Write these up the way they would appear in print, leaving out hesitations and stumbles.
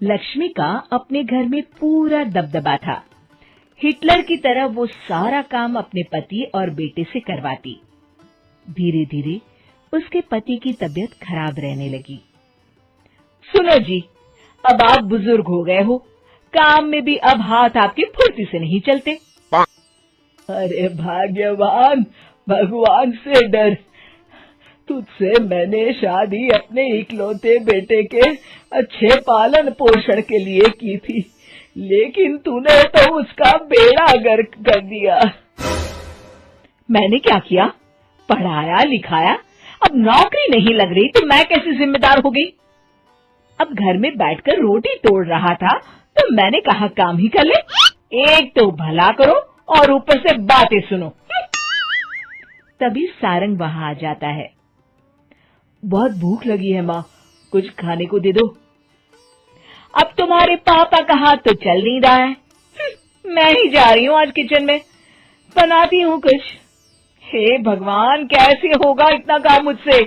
लक्ष्मी का अपने घर में पूरा दबदबा था। हिटलर की तरह वो सारा काम अपने पति और बेटे से करवाती। धीरे धीरे उसके पति की तबीयत खराब रहने लगी। सुनो जी, अब आप बुजुर्ग हो गए हो, काम में भी अब हाथ आपके फुर्ती से नहीं चलते। अरे भाग्यवान, भगवान से डर। तुझसे मैंने शादी अपने इकलौते बेटे के अच्छे पालन पोषण के लिए की थी, लेकिन तूने तो उसका बेड़ा गर्क कर दिया। मैंने क्या किया? पढ़ाया लिखाया, अब नौकरी नहीं लग रही तो मैं कैसे जिम्मेदार हो गई? अब घर में बैठकर रोटी तोड़ रहा था तो मैंने कहा काम ही कर ले। एक तो भला करो और ऊपर से बातें सुनो। तभी सारंग वहां आ जाता है। बहुत भूख लगी है माँ, कुछ खाने को दे दो। अब तुम्हारे पापा का हाथ तो चल नहीं रहा है। मैं ही जा रही हूँ आज किचन में, बनाती हूँ कुछ। हे भगवान, कैसे होगा इतना काम मुझसे?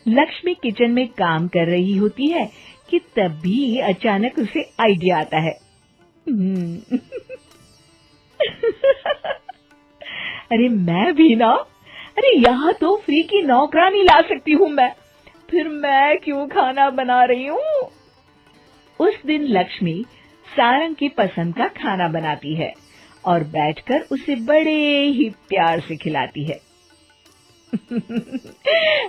लक्ष्मी किचन में काम कर रही होती है कि तभी अचानक उसे आइडिया आता है। अरे मैं भी ना, अरे यहाँ तो फ्री की नौकरानी ला सकती हूँ मैं, फिर मैं क्यों खाना बना रही हूँ? उस दिन लक्ष्मी सारंग की पसंद का खाना बनाती है और बैठकर उसे बड़े ही प्यार से खिलाती है।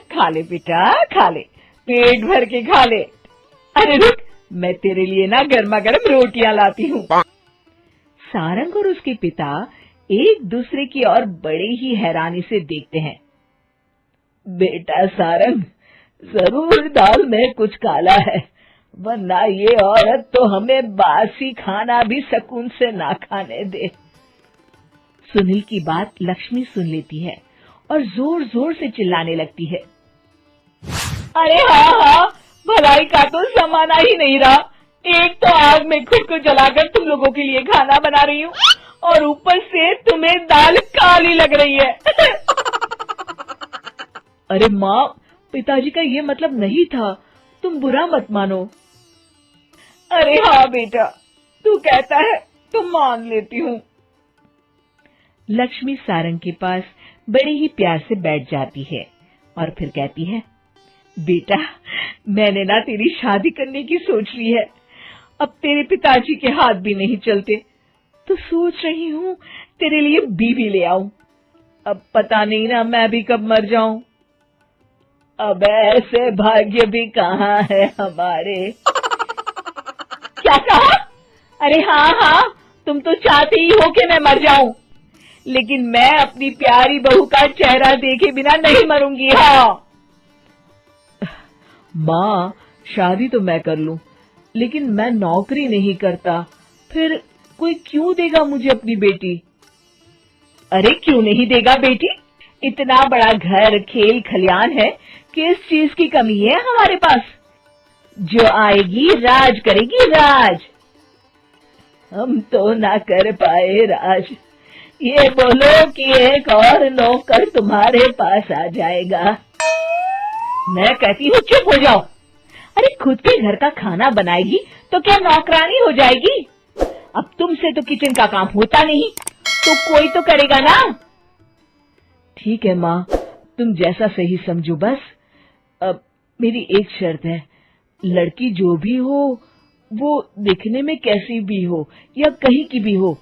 खा ले बेटा, खा ले, पेट भर के खा ले। अरे रुक, मैं तेरे लिए ना गर्मा गर्म रोटियां लाती हूँ। सारंग और उसके पिता एक दूसरे की ओर बड़े ही हैरानी से देखते हैं। बेटा सारंग, जरूर दाल में कुछ काला है, वरना ये औरत तो हमें बासी खाना भी सुकून से ना खाने दे। सुनील की बात लक्ष्मी सुन लेती है और जोर जोर से चिल्लाने लगती है। अरे हाँ, भलाई का तो जमाना ही नहीं रहा। एक तो आग में खुद को जलाकर तुम लोगों के लिए खाना बना रही हूँ और ऊपर से तुम्हें दाल काली लग रही है। अरे माँ, पिताजी का ये मतलब नहीं था, तुम बुरा मत मानो। अरे हाँ बेटा, तू कहता है तो मान लेती हूँ। लक्ष्मी सारंग के पास बड़े ही प्यार से बैठ जाती है और फिर कहती है, बेटा मैंने ना तेरी शादी करने की सोच ली है। अब तेरे पिताजी के हाथ भी नहीं चलते, तो सोच रही हूँ तेरे लिए बीवी ले आऊं। अब पता नहीं ना मैं भी कब मर जाऊं। अब ऐसे भाग्य भी कहाँ है हमारे। क्या कहा? अरे हाँ, तुम तो चाहते ही हो कि मैं मर जाऊं, लेकिन मैं अपनी प्यारी बहू का चेहरा देखे बिना नहीं मरूंगी। हाँ माँ, शादी तो मैं कर लूं, लेकिन मैं नौकरी नहीं करता, फिर कोई क्यों देगा मुझे अपनी बेटी? अरे क्यों नहीं देगा बेटी? इतना बड़ा घर, खेल खलियान है, किस चीज की कमी है हमारे पास? जो आएगी राज करेगी, राज। हम तो ना कर पाए राज, ये बोलो कि एक और नौकर तुम्हारे पास आ जाएगा। मैं कहती हूँ चुप हो जाओ। अरे खुद के घर का खाना बनाएगी तो क्या नौकरानी हो जाएगी? अब तुमसे तो किचन का काम होता नहीं, तो कोई तो करेगा ना। ठीक है माँ, तुम जैसा सही समझो बस। अब मेरी एक शर्त है, लड़की जो भी हो वो दिखने में कैसी भी हो या कहीं की भी हो,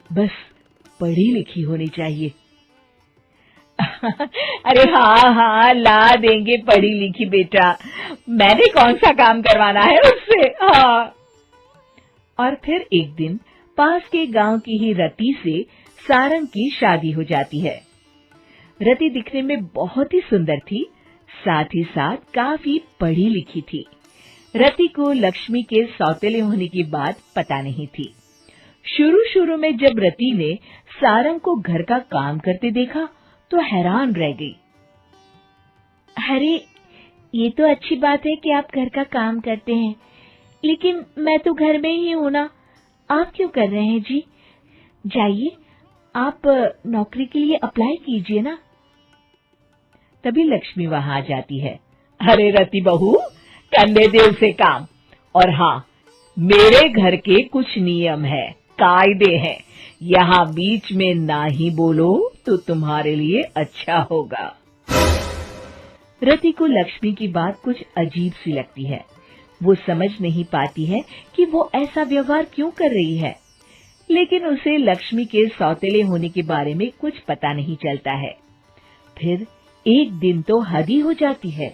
बस पढ़ी लिखी होनी चाहिए। अरे हाँ, ला देंगे पढ़ी लिखी बेटा, मैंने कौन सा काम करवाना है उससे। हाँ। और फिर एक दिन पास के गांव की ही रति से सारंग की शादी हो जाती है। रति दिखने में बहुत ही सुंदर थी, साथ ही साथ काफी पढ़ी लिखी थी। रति को लक्ष्मी के सौतेले होने की बात पता नहीं थी। शुरू में जब रति ने सारंग को घर का काम करते देखा तो हैरान रह गई। अरे ये तो अच्छी बात है कि आप घर का काम करते हैं, लेकिन मैं तो घर में ही हूं ना, आप क्यों कर रहे हैं जी? जाइए आप नौकरी के लिए अप्लाई कीजिए ना। तभी लक्ष्मी वहां आ जाती है। अरे रति बहू, करने दे उसे काम, और हाँ, मेरे घर के कुछ नियम है, कायदे हैं। यहाँ बीच में ना ही बोलो तो तुम्हारे लिए अच्छा होगा। रति को लक्ष्मी की बात कुछ अजीब सी लगती है। वो समझ नहीं पाती है कि वो ऐसा व्यवहार क्यों कर रही है, लेकिन उसे लक्ष्मी के सौतेले होने के बारे में कुछ पता नहीं चलता है। फिर एक दिन तो हद ही हो जाती है।